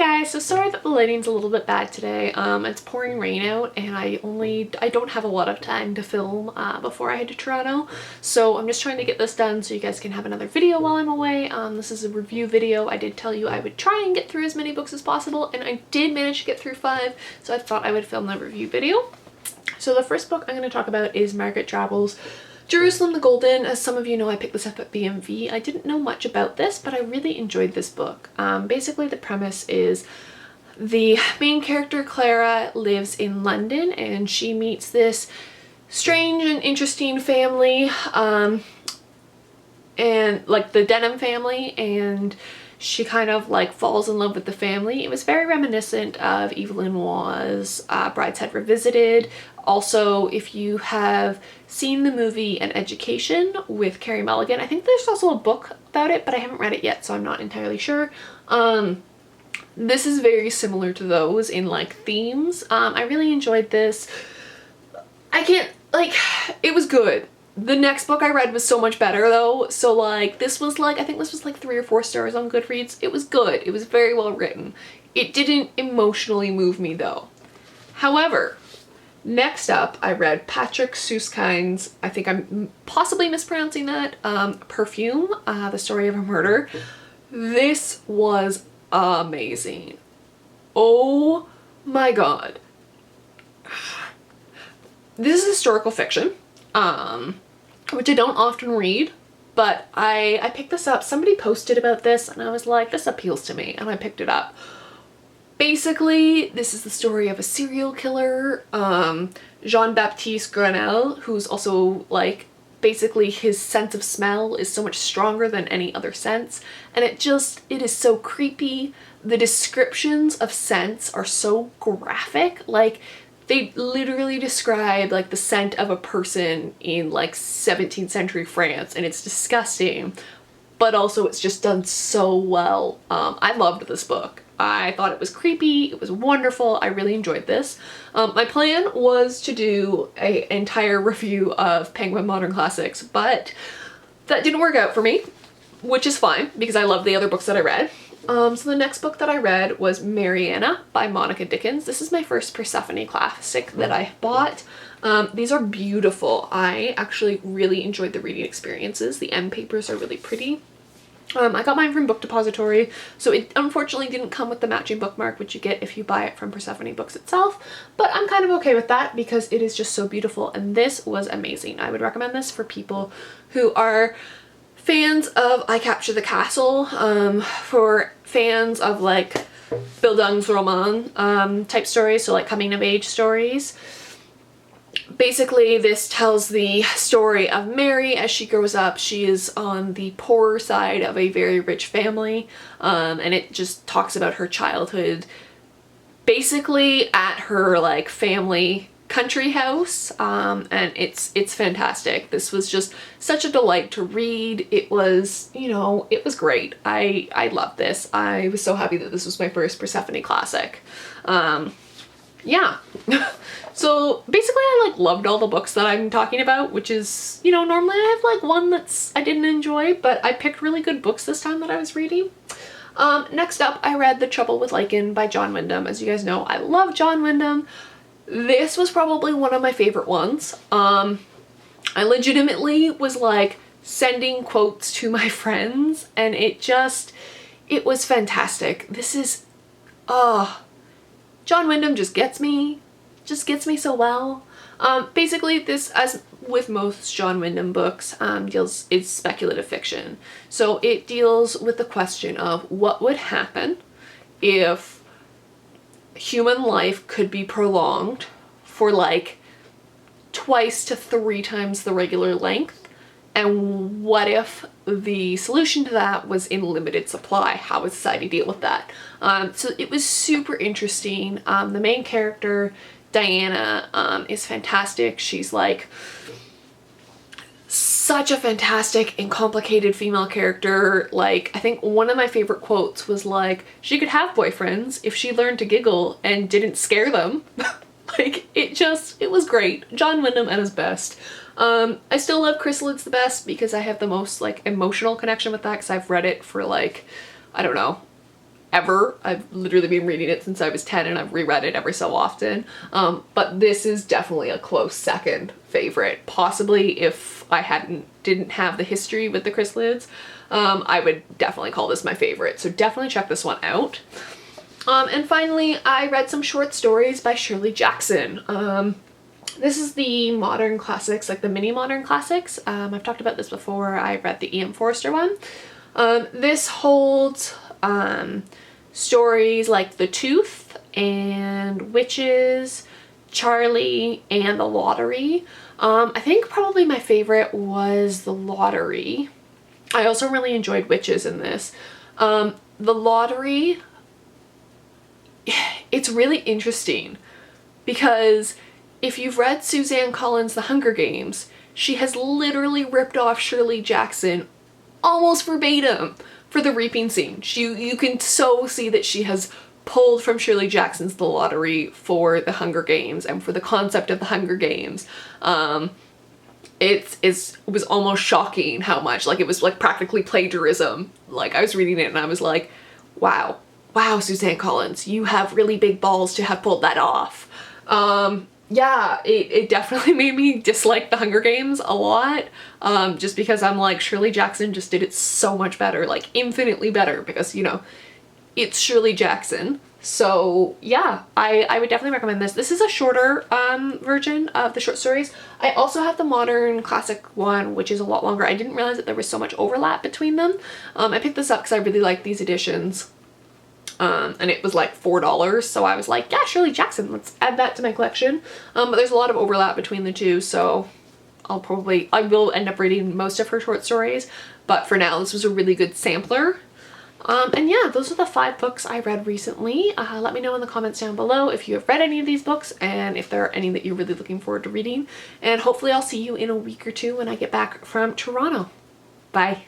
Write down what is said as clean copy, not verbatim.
Guys, so sorry that the lighting's a little bit bad today. It's pouring rain out and I don't have a lot of time to film before I head to Toronto. So I'm just trying to get this done so you guys can have another video while I'm away. This is a review video. I did tell you I would try and get through as many books as possible, and I did manage to get through 5, so I thought I would film the review video. So the first book I'm going to talk about is Margaret Drabble's Jerusalem the Golden. As some of you know, I picked this up at BMV. I didn't know much about this, but I really enjoyed this book. Basically the premise is the main character, Clara, lives in London and she meets this strange and interesting family, and like the Denham family, and she kind of like falls in love with the family. It was very reminiscent of Evelyn Waugh's Brideshead Revisited. Also, if you have seen the movie An Education with Carey Mulligan, I think there's also a book about it, but I haven't read it yet, so I'm not entirely sure. This is very similar to those in like themes. I really enjoyed this. It was good. The next book I read was so much better though, so like this was like, I think this was like 3 or 4 stars on Goodreads. It was good. It was very well written. It didn't emotionally move me though. However, next up I read Patrick Suskind's, I think I'm possibly mispronouncing that, Perfume, the story of a murder. This was amazing. Oh my god. This is historical fiction. Which I don't often read, but I picked this up. Somebody posted about this and I was like, this appeals to me, and I picked it up. Basically, this is the story of a serial killer, Jean-Baptiste Grenelle, who's also like, basically his sense of smell is so much stronger than any other sense, and it is so creepy. The descriptions of scents are so graphic, like they literally describe like the scent of a person in like 17th century France, and it's disgusting, but also it's just done so well. I loved this book. I thought it was creepy, it was wonderful, I really enjoyed this. My plan was to do an entire review of Penguin Modern Classics, but that didn't work out for me, which is fine because I love the other books that I read. So the next book that I read was Marianna by Monica Dickens. This is my first Persephone classic that I bought. These are beautiful. I actually really enjoyed the reading experiences. The end papers are really pretty. I got mine from Book Depository, so it unfortunately didn't come with the matching bookmark, which you get if you buy it from Persephone Books itself, but I'm kind of okay with that because it is just so beautiful, and this was amazing. I would recommend this for people who are fans of I Capture the Castle, for fans of like Bildungsroman type stories, so like coming of age stories. Basically, this tells the story of Mary as she grows up. She is on the poorer side of a very rich family, and it just talks about her childhood basically at her like family country house, and it's fantastic. This was just such a delight to read. It was, you know, it was great. I loved this. I was so happy that this was my first Persephone classic. Yeah. So basically I like loved all the books that I'm talking about, which is, you know, normally I have like one that's I didn't enjoy, but I picked really good books this time that I was reading. Next up I read The Trouble with Lichen by John Wyndham. As you guys know, I love John Wyndham. This was probably one of my favorite ones. I legitimately was like sending quotes to my friends, and it was fantastic. This is, John Wyndham just gets me so well. Basically this, as with most John Wyndham books, is speculative fiction. So it deals with the question of what would happen if human life could be prolonged for like 2 to 3 times the regular length, and what if the solution to that was in limited supply? How would society deal with that? So it was super interesting. The main character, Diana, is fantastic. She's like such a fantastic and complicated female character. Like, I think one of my favorite quotes was like, she could have boyfriends if she learned to giggle and didn't scare them. Like, it was great. John Wyndham at his best. I still love Chrysalids the best because I have the most like emotional connection with that, because I've read it for like, I don't know, ever. I've literally been reading it since I was 10 and I've reread it every so often. But this is definitely a close second favorite. Possibly if I didn't have the history with the chrysalids, I would definitely call this my favorite. So definitely check this one out. And finally, I read some short stories by Shirley Jackson. This is the modern classics, like the mini modern classics. I've talked about this before. I read the E.M. Forster one. This holds stories like The Tooth and Witches, Charlie, and The Lottery. I think probably my favorite was The Lottery. I also really enjoyed Witches in this. The Lottery, it's really interesting because if you've read Suzanne Collins' The Hunger Games, she has literally ripped off Shirley Jackson almost verbatim for the reaping scene. You can so see that she has pulled from Shirley Jackson's The Lottery for The Hunger Games and for the concept of The Hunger Games. It was almost shocking how much, like, it was like practically plagiarism. Like, I was reading it and I was like, wow, Suzanne Collins, you have really big balls to have pulled that off. Yeah, it definitely made me dislike The Hunger Games a lot, just because I'm like, Shirley Jackson just did it so much better, like infinitely better, because, you know, it's Shirley Jackson. So yeah, I would definitely recommend this. This is a shorter version of the short stories. I also have the modern classic one, which is a lot longer. I didn't realize that there was so much overlap between them. I picked this up because I really like these editions. And it was like $4, so I was like, yeah, Shirley Jackson, let's add that to my collection. But there's a lot of overlap between the two, so I will end up reading most of her short stories, but for now, this was a really good sampler. And yeah, those are the 5 books I read recently. Let me know in the comments down below if you have read any of these books and if there are any that you're really looking forward to reading. And hopefully I'll see you in a week or two when I get back from Toronto. Bye.